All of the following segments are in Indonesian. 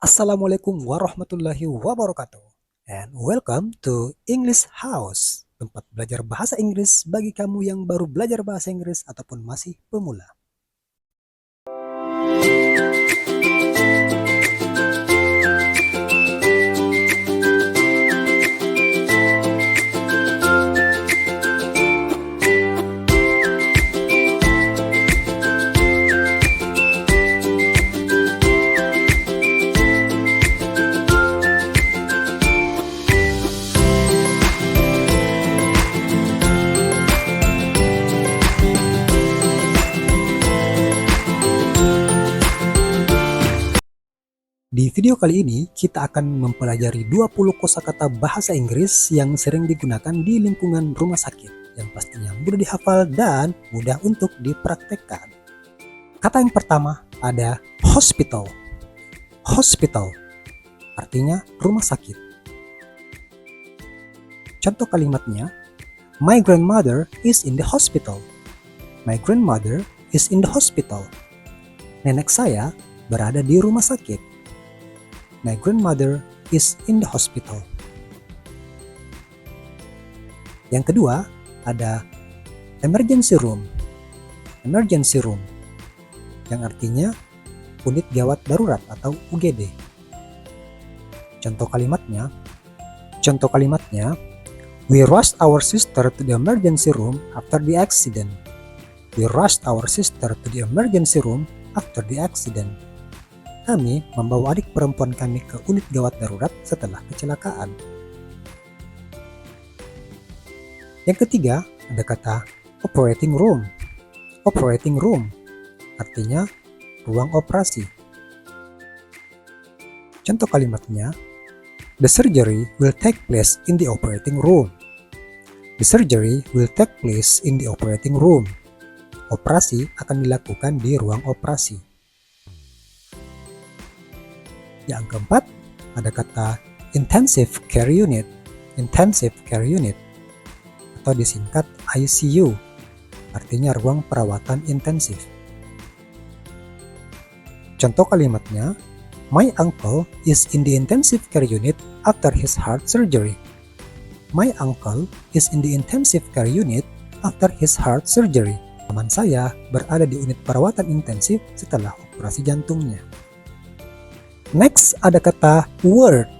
Assalamualaikum warahmatullahi wabarakatuh. And welcome to English House, tempat belajar bahasa Inggris bagi kamu yang baru belajar bahasa Inggris ataupun masih pemula. Di video kali ini, kita akan mempelajari 20 kosakata bahasa Inggris yang sering digunakan di lingkungan rumah sakit, yang pastinya mudah dihafal dan mudah untuk dipraktekkan. Kata yang pertama ada hospital. Hospital artinya rumah sakit. Contoh kalimatnya, my grandmother is in the hospital. My grandmother is in the hospital. Nenek saya berada di rumah sakit. My grandmother is in the hospital. Yang kedua, ada emergency room. Emergency room, yang artinya unit gawat darurat atau UGD. Contoh kalimatnya, we rushed our sister to the emergency room after the accident. We rushed our sister to the emergency room after the accident. Kami membawa adik perempuan kami ke unit gawat darurat setelah kecelakaan. Yang ketiga, ada kata operating room. Operating room artinya ruang operasi. Contoh kalimatnya, the surgery will take place in the operating room. The surgery will take place in the operating room. Operasi akan dilakukan di ruang operasi. Yang keempat, ada kata intensive care unit. Intensive care unit atau disingkat ICU, artinya ruang perawatan intensif. Contoh kalimatnya, my uncle is in the intensive care unit after his heart surgery. My uncle is in the intensive care unit after his heart surgery. Paman saya berada di unit perawatan intensif setelah operasi jantungnya. Next, ada kata ward.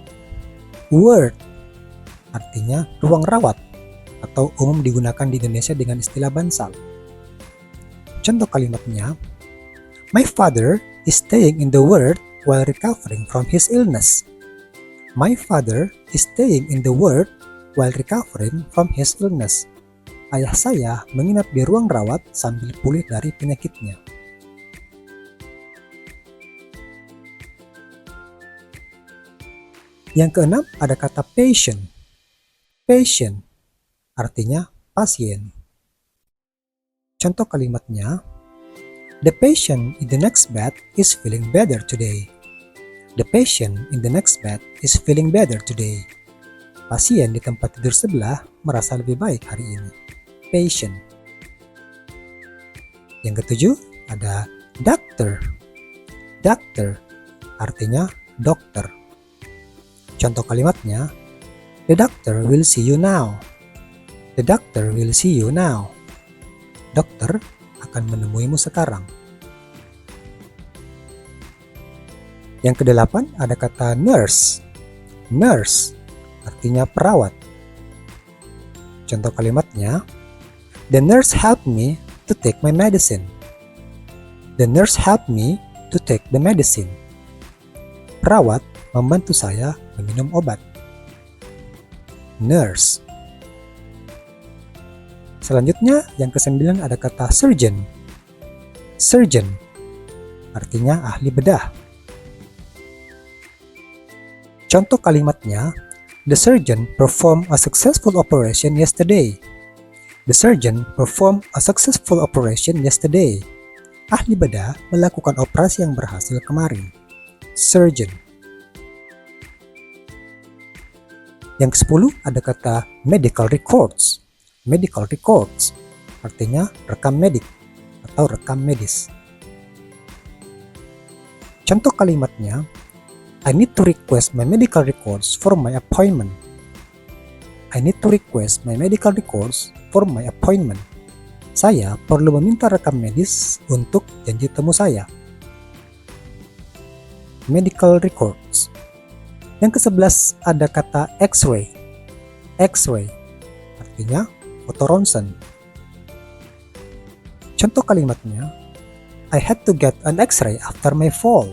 Ward artinya ruang rawat atau umum digunakan di Indonesia dengan istilah bansal. Contoh kalimatnya, my father is staying in the ward while recovering from his illness. My father is staying in the ward while recovering from his illness. Ayah saya menginap di ruang rawat sambil pulih dari penyakitnya. Yang keenam, ada kata patient. Patient artinya pasien. Contoh kalimatnya, the patient in the next bed is feeling better today. The patient in the next bed is feeling better today. Pasien di tempat tidur sebelah merasa lebih baik hari ini. Patient. Yang ketujuh, ada doctor. Doctor artinya dokter. Contoh kalimatnya, the doctor will see you now. The doctor will see you now. Dokter akan menemuimu sekarang. Yang kedelapan, ada kata nurse. Nurse artinya perawat. Contoh kalimatnya, the nurse helped me to take my medicine. The nurse helped me to take the medicine. Perawat membantu saya meminum obat. Nurse. Selanjutnya, yang kesembilan ada kata surgeon. Surgeon artinya ahli bedah. Contoh kalimatnya, the surgeon performed a successful operation yesterday. The surgeon performed a successful operation yesterday. Ahli bedah melakukan operasi yang berhasil kemarin. Surgeon. Yang ke-10 ada kata medical records. Medical records artinya rekam medik atau rekam medis. Contoh kalimatnya, I need to request my medical records for my appointment. I need to request my medical records for my appointment. Saya perlu meminta rekam medis untuk janji temu saya. Medical records. Yang ke-11 ada kata X-ray. X-ray artinya foto ronsen. Contoh kalimatnya, I had to get an X-ray after my fall.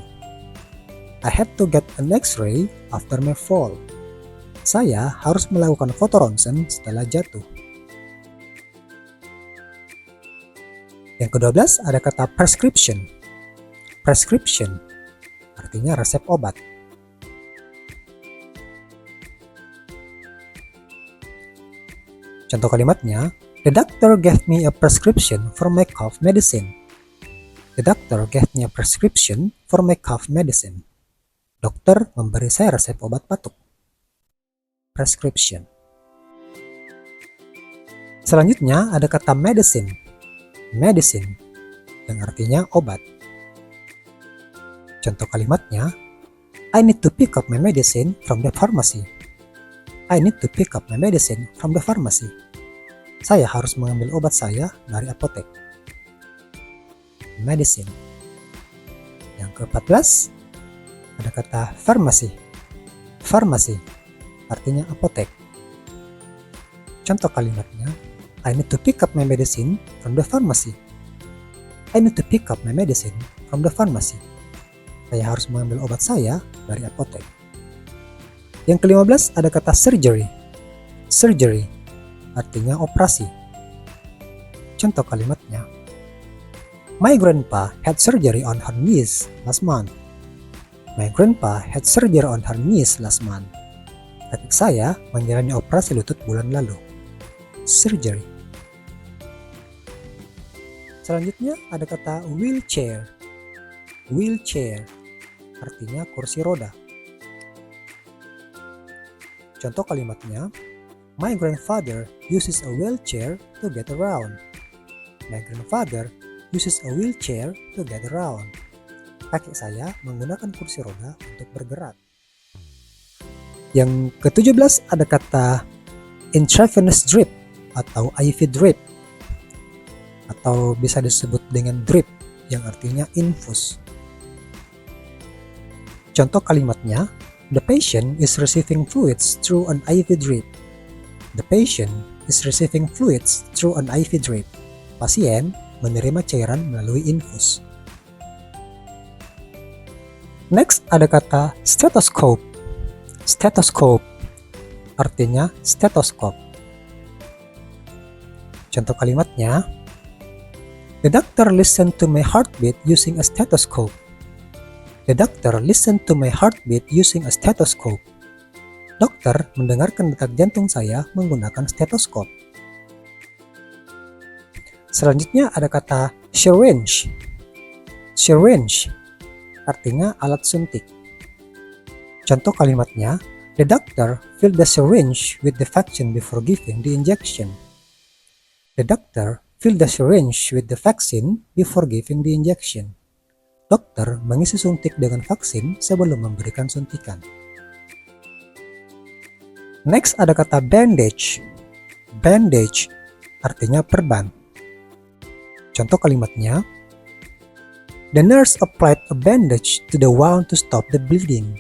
I had to get an X-ray after my fall. Saya harus melakukan foto ronsen setelah jatuh. Yang ke-12 ada kata prescription. Prescription artinya resep obat. Contoh kalimatnya, the doctor gave me a prescription for my cough medicine. The doctor gave me a prescription for my cough medicine. Dokter memberi saya resep obat batuk. Prescription. Selanjutnya ada kata medicine. Medicine yang artinya obat. Contoh kalimatnya, I need to pick up my medicine from the pharmacy. I need to pick up my medicine from the pharmacy. Saya harus mengambil obat saya dari apotek. Medicine. Yang ke-14 ada kata pharmacy. Pharmacy artinya apotek. Contoh kalimatnya, I need to pick up my medicine from the pharmacy. I need to pick up my medicine from the pharmacy. Saya harus mengambil obat saya dari apotek. Yang ke-15 ada kata surgery. Surgery artinya operasi. Contoh kalimatnya, my grandpa had surgery on her knees last month. My grandpa had surgery on her knees last month. Kakek saya menjalani operasi lutut bulan lalu. Surgery. Selanjutnya ada kata wheelchair. Wheelchair artinya kursi roda. Contoh kalimatnya, my grandfather uses a wheelchair to get around. My grandfather uses a wheelchair to get around. Kakek saya menggunakan kursi roda untuk bergerak. Yang ke-17 ada kata intravenous drip atau IV drip, atau bisa disebut dengan drip yang artinya infus. Contoh kalimatnya, the patient is receiving fluids through an IV drip. The patient is receiving fluids through an IV drip. Pasien menerima cairan melalui infus. Next ada kata stethoscope. Stethoscope artinya stetoskop. Contoh kalimatnya, the doctor listened to my heartbeat using a stethoscope. The doctor listened to my heartbeat using a stethoscope. Dokter mendengarkan detak jantung saya menggunakan stetoskop. Selanjutnya ada kata syringe. Syringe artinya alat suntik. Contoh kalimatnya, the doctor filled the syringe with the vaccine before giving the injection. The doctor filled the syringe with the vaccine before giving the injection. Dokter mengisi suntik dengan vaksin sebelum memberikan suntikan. Next ada kata bandage. Bandage artinya perban. Contoh kalimatnya, the nurse applied a bandage to the wound to stop the bleeding.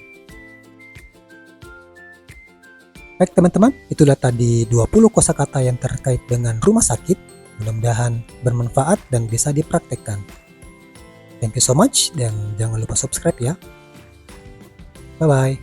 Baik teman-teman, itulah tadi 20 kosakata yang terkait dengan rumah sakit. Mudah-mudahan bermanfaat dan bisa dipraktekkan. Thank you so much dan jangan lupa subscribe ya. Bye-bye.